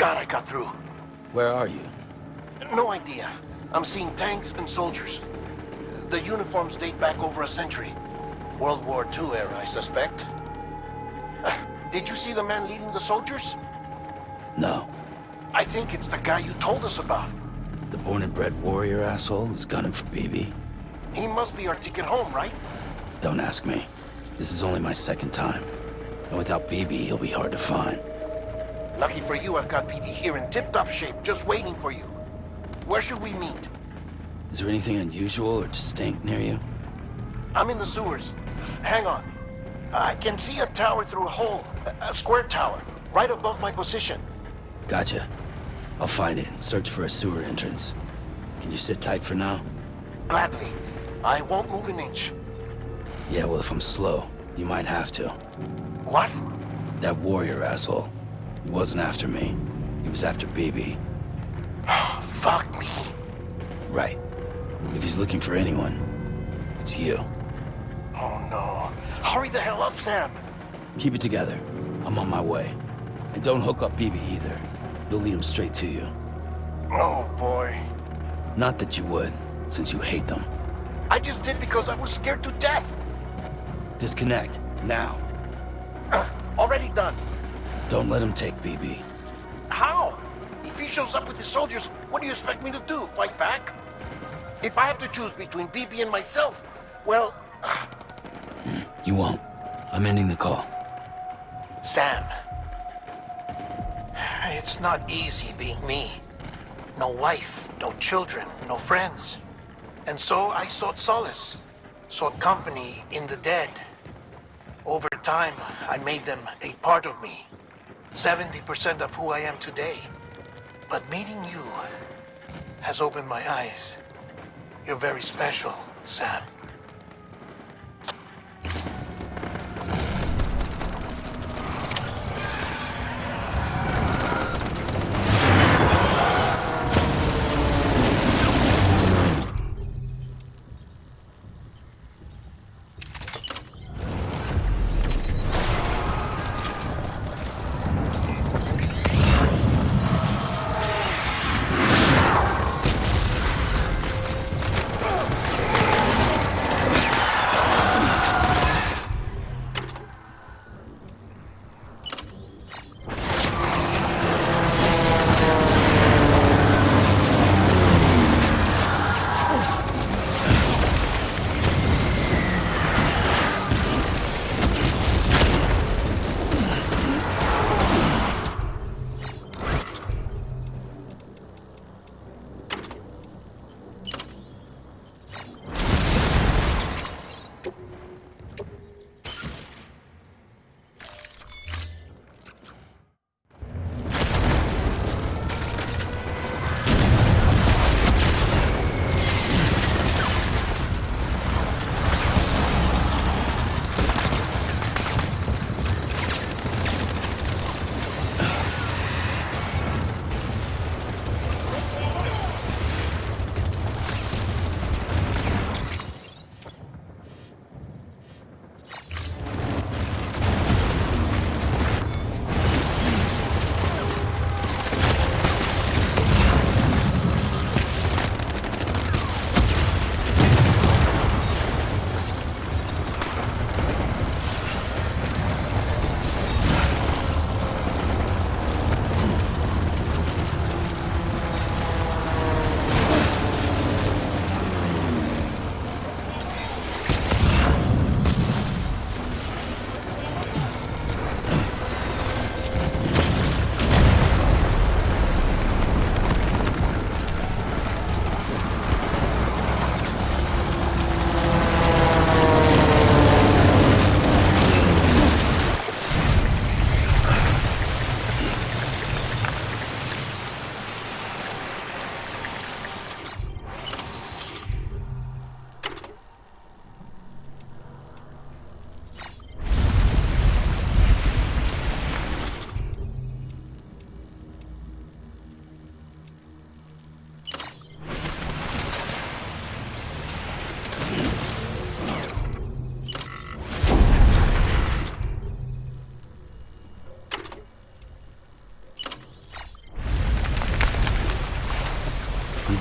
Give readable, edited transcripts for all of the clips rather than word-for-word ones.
God I got through. Where are you? No idea. I'm seeing tanks and soldiers. The uniforms date back over a century. World War II era, I suspect. Did you see the man leading the soldiers? No. I think it's the guy you told us about. The born and bred warrior asshole who's gunning for BB? He must be our ticket home, right? Don't ask me. This is only my second time. And without BB, he'll be hard to find. Lucky for you, I've got BB here in tip-top shape, just waiting for you. Where should we meet? Is there anything unusual or distinct near you? I'm in the sewers. Hang on. I can see a tower through a hole. A square tower, right above my position. Gotcha. I'll find it and search for a sewer entrance. Can you sit tight for now? Gladly. I won't move an inch. Yeah, well, if I'm slow, you might have to. What? That warrior asshole. He wasn't after me. He was after BB. Fuck me. Right. If he's looking for anyone, it's you. Oh no. Hurry the hell up, Sam. Keep it together. I'm on my way. And don't hook up BB either. You'll lead him straight to you. Oh boy. Not that you would, since you hate them. I just did because I was scared to death. Disconnect, now. Already done. Don't let him take BB. How? If he shows up with his soldiers, what do you expect me to do? Fight back? If I have to choose between BB and myself, well... You won't. I'm ending the call. Sam. It's not easy being me. No wife, no children, no friends. And so I sought solace, sought company in the dead. Over time, I made them a part of me. 70% of who I am today. But meeting you has opened my eyes. You're very special, Sam.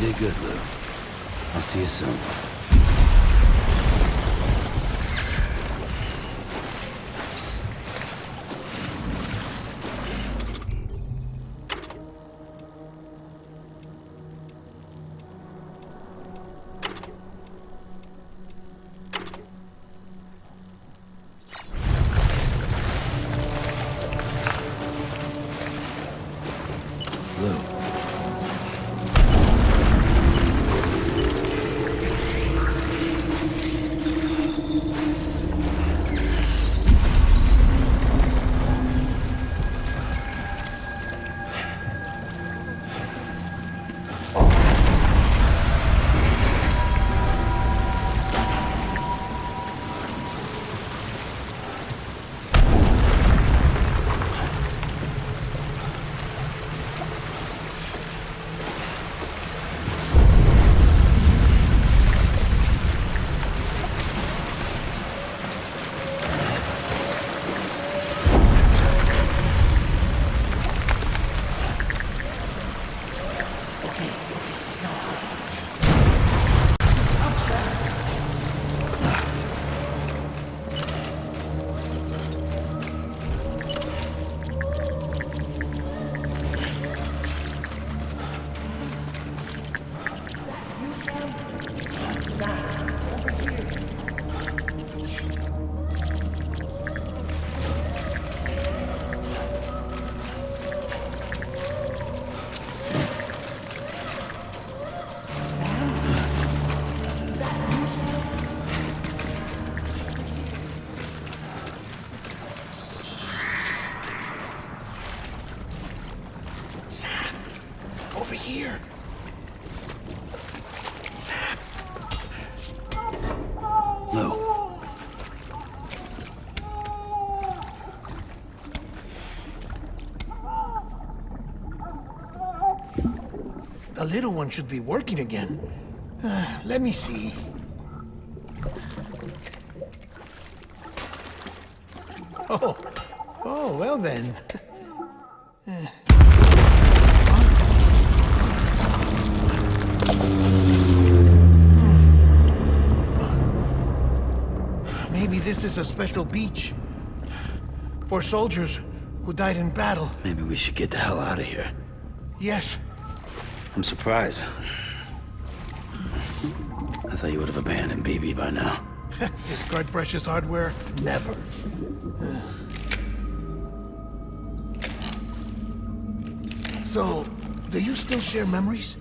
did good, Lou. I'll see you soon. Lou. Over here. Sam. Lou. The little one should be working again. Let me see. Oh, well then. Maybe this is a special beach for soldiers who died in battle. Maybe we should get the hell out of here. Yes. I'm surprised. I thought you would have abandoned BB by now. Discard precious hardware? Never. So, do you still share memories?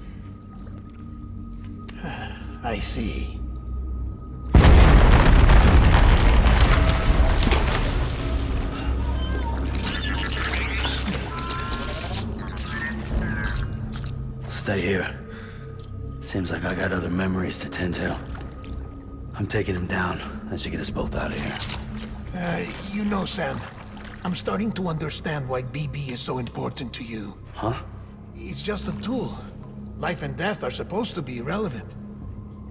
I see. Stay here. Seems like I got other memories to tend to. I'm taking him down. That should get us both out of here. You know, Sam, I'm starting to understand why BB is so important to you. Huh? It's just a tool. Life and death are supposed to be irrelevant.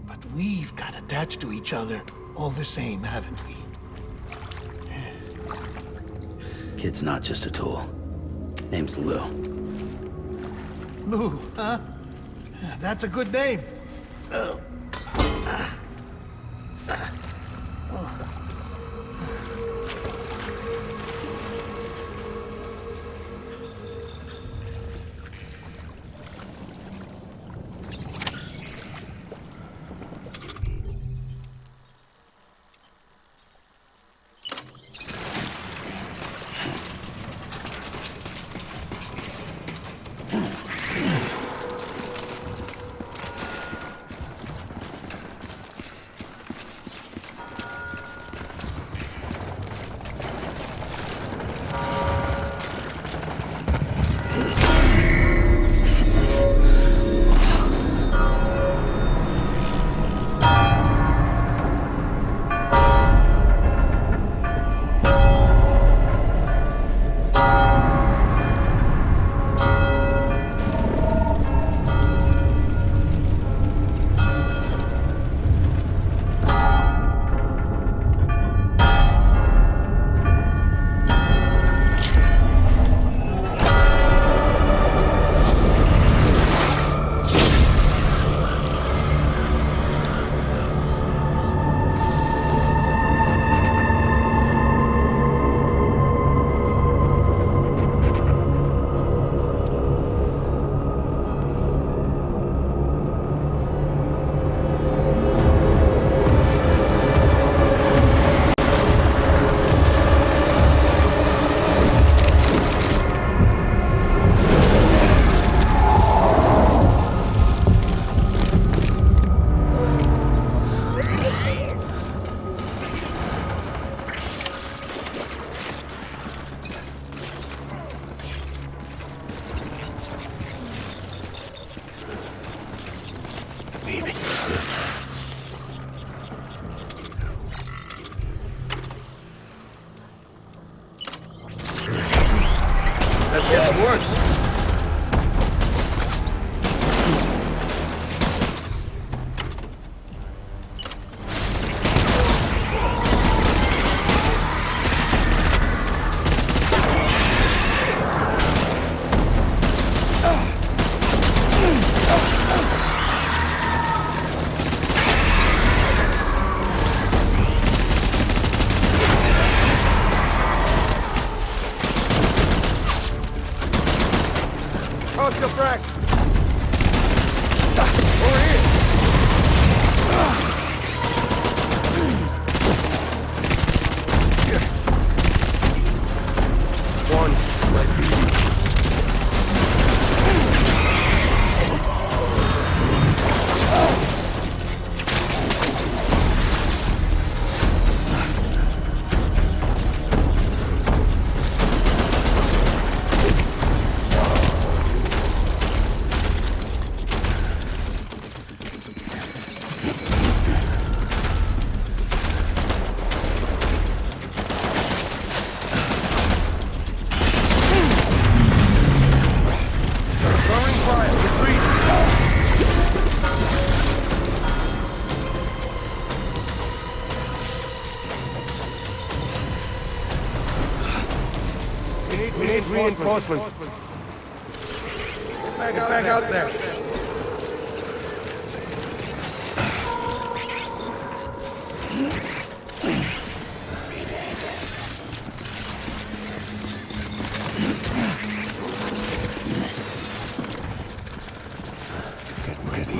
But we've got attached to each other all the same, haven't we? Kid's not just a tool. Name's Lou. Lou, huh? That's a good name. Toss your frag! Over here! One. We need reinforcements. Get back out there. Get ready.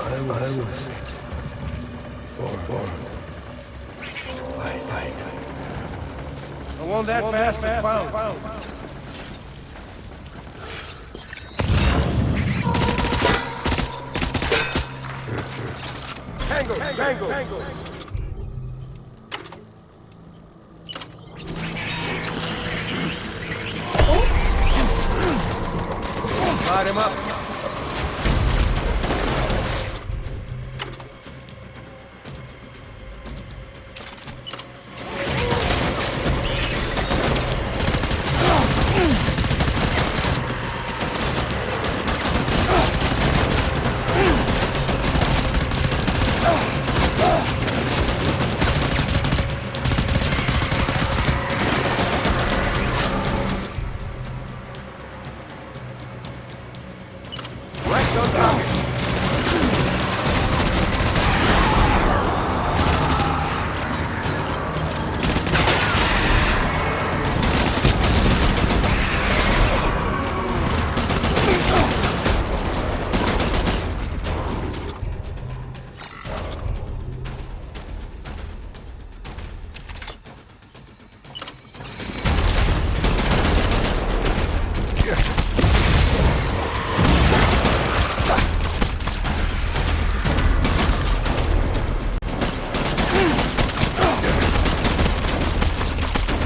I was Fight. I want that fast found. Tango. Light him up.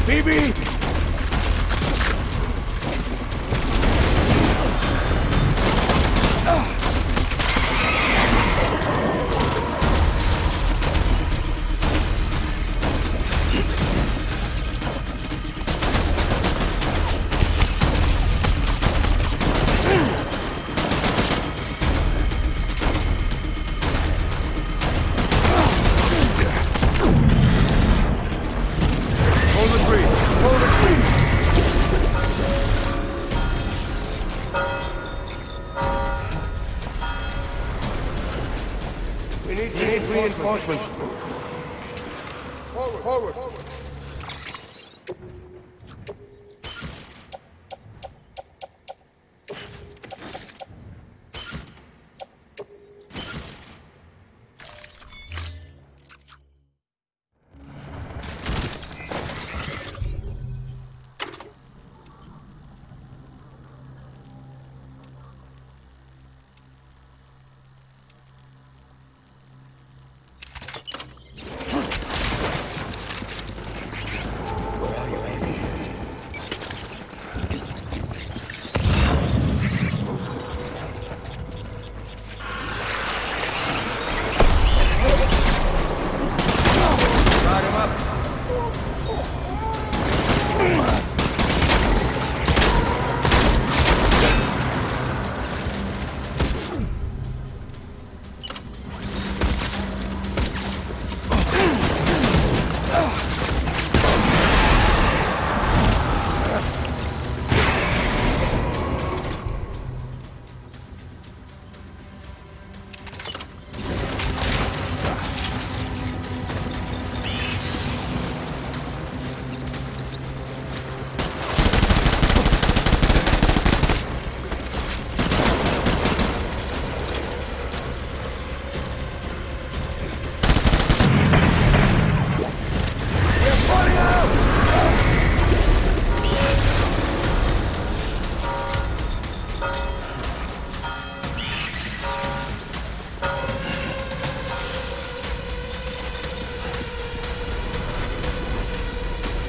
BB! We need reinforcements. Forward.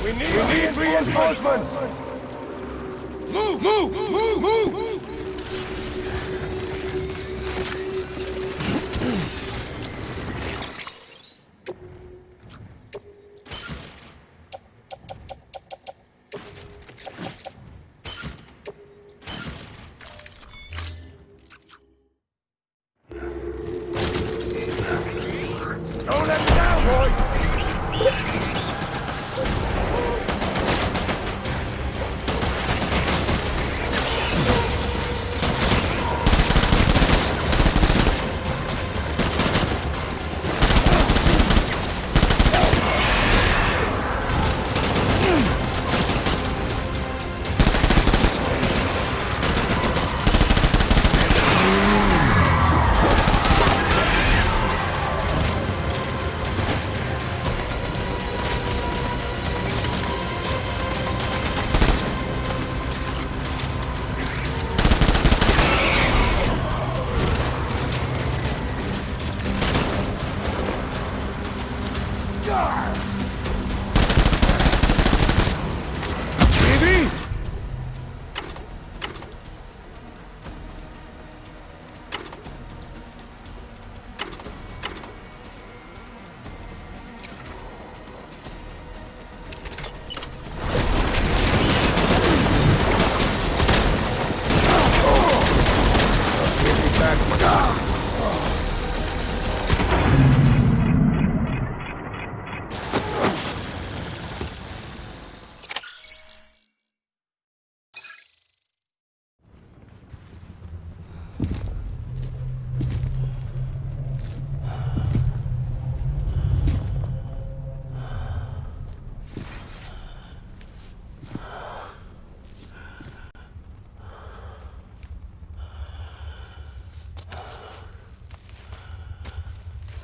We need reinforcements! Move! Move! Move! Move! Don't let me down, boy! Baby!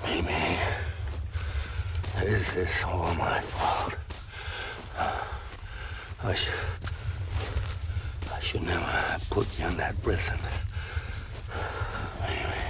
Amy, this is all my fault. I should never have put you in that prison. Amy.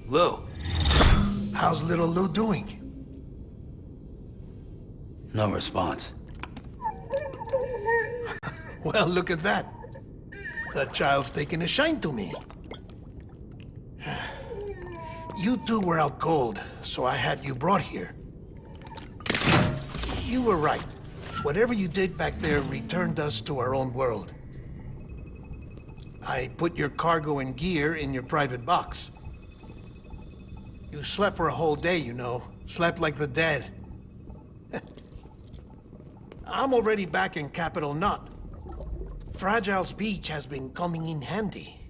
Lou. How's little Lou doing? No response. Well, look at that. The child's taking a shine to me. You two were out cold, so I had you brought here. You were right. Whatever you did back there returned us to our own world. I put your cargo and gear in your private box. You slept for a whole day, you know. Slept like the dead. I'm already back in Capital Knot. Fragile's beach has been coming in handy.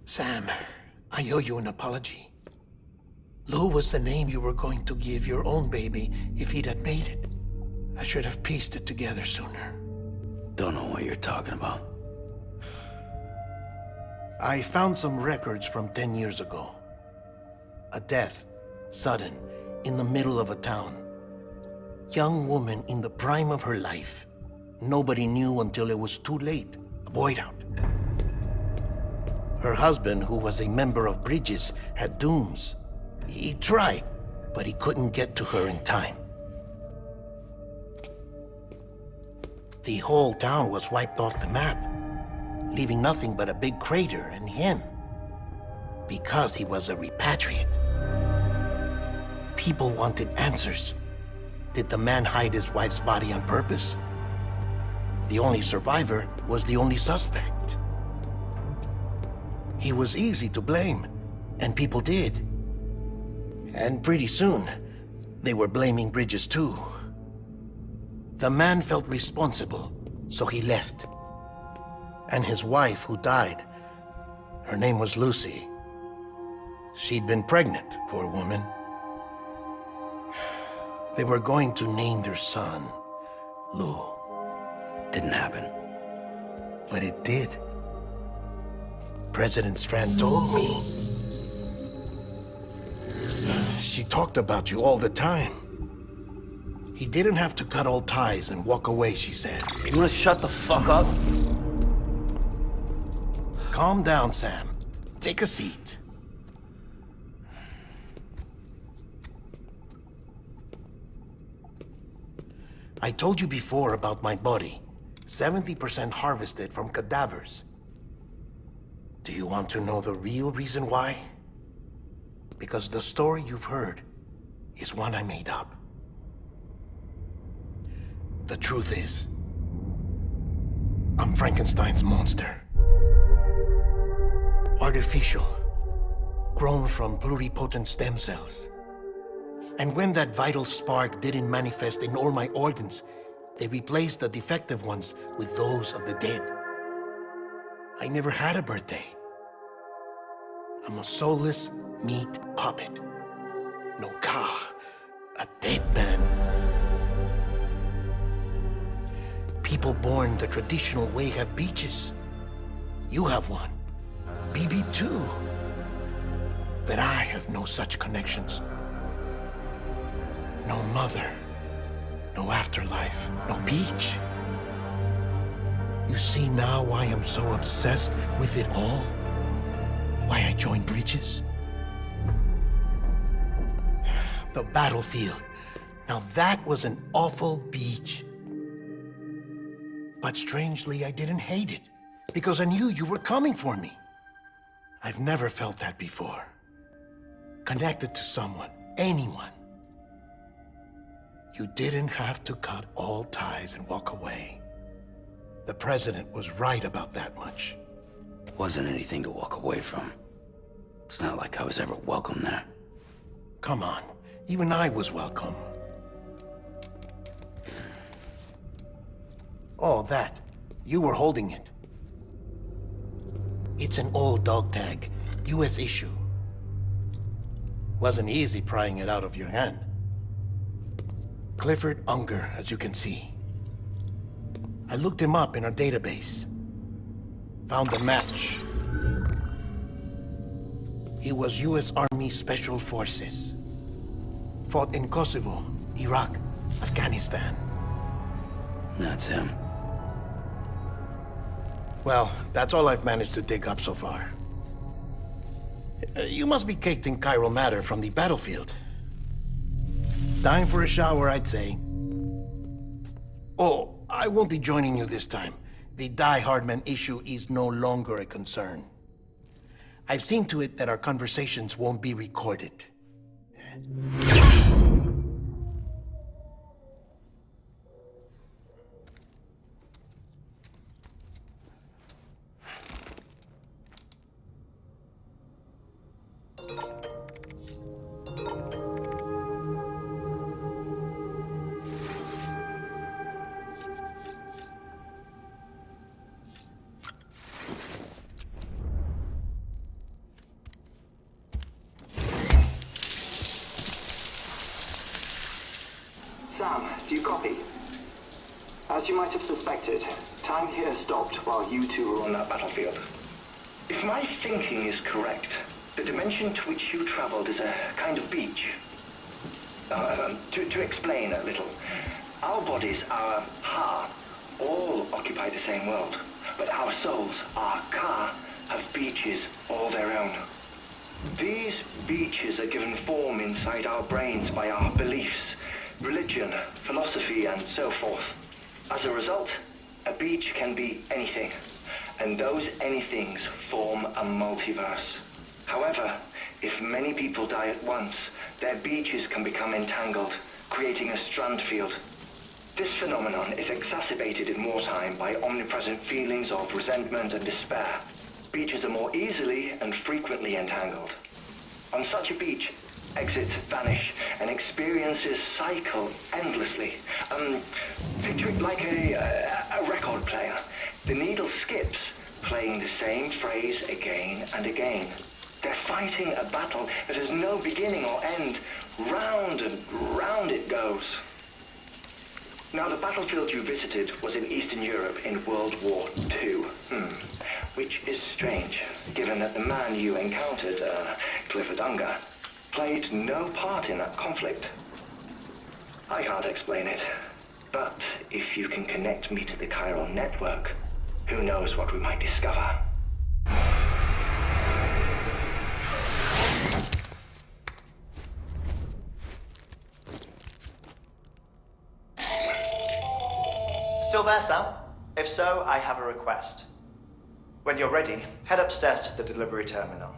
Sam, I owe you an apology. Lou was the name you were going to give your own baby if he'd had made it. I should have pieced it together sooner. Don't know what you're talking about. I found some records from 10 years ago. A death, sudden, in the middle of a town. Young woman in the prime of her life. Nobody knew until it was too late. A void out. Her husband, who was a member of Bridges, had dooms. He tried, but he couldn't get to her in time. The whole town was wiped off the map, leaving nothing but a big crater and him. Because he was a repatriate. People wanted answers. Did the man hide his wife's body on purpose? The only survivor was the only suspect. He was easy to blame, and people did. And pretty soon, they were blaming Bridges too. The man felt responsible, so he left. And his wife, who died, her name was Lucy. She'd been pregnant, poor woman. They were going to name their son Lou. Didn't happen. But it did. President Strand told me. She talked about you all the time. He didn't have to cut all ties and walk away, she said. You wanna shut the fuck up? Calm down, Sam. Take a seat. I told you before about my body. 70% harvested from cadavers. Do you want to know the real reason why? Because the story you've heard is one I made up. The truth is, I'm Frankenstein's monster. Artificial, grown from pluripotent stem cells. And when that vital spark didn't manifest in all my organs, they replaced the defective ones with those of the dead. I never had a birthday. I'm a soulless meat puppet. No ka, a dead man. People born the traditional way have beaches. You have one. BB too. But I have no such connections. No mother. No afterlife. No beach. You see now why I'm so obsessed with it all? Why I joined Bridges? The battlefield. Now that was an awful beach. But strangely, I didn't hate it, because I knew you were coming for me. I've never felt that before. Connected to someone, anyone. You didn't have to cut all ties and walk away. The president was right about that much. Wasn't anything to walk away from. It's not like I was ever welcome there. Come on, even I was welcome. Oh, that. You were holding it. It's an old dog tag, US issue. Wasn't easy prying it out of your hand. Clifford Unger, as you can see. I looked him up in our database. Found a match. He was US Army Special Forces. Fought in Kosovo, Iraq, Afghanistan. That's him. Well, that's all I've managed to dig up so far. You must be caked in chiral matter from the battlefield. Time for a shower, I'd say. Oh, I won't be joining you this time. the Die Hardman issue is no longer a concern. I've seen to it that our conversations won't be recorded. Sam, do you copy? As you might have suspected, time here stopped while you two were on that battlefield. If my thinking is correct, the dimension to which you traveled is a kind of beach. To explain a little, our bodies, our ha, all occupy the same world, but our souls, our ka, have beaches all their own. These beaches are given form inside our brains by our beliefs, religion, philosophy, and so forth. As a result, a beach can be anything, and those anythings form a multiverse. However, if many people die at once, their beaches can become entangled, creating a strand field. This phenomenon is exacerbated in wartime by omnipresent feelings of resentment and despair. Beaches are more easily and frequently entangled. On such a beach, exits vanish and experiences cycle endlessly. Picture it like a record player. The needle skips, playing the same phrase again and again. They're fighting a battle that has no beginning or end. Round and round it goes. Now, the battlefield you visited was in Eastern Europe in World War II. Which is strange, given that the man you encountered, Clifford Unger, played no part in that conflict. I can't explain it, but if you can connect me to the chiral network, who knows what we might discover. Still there, Sam? If so, I have a request. When you're ready, head upstairs to the delivery terminal.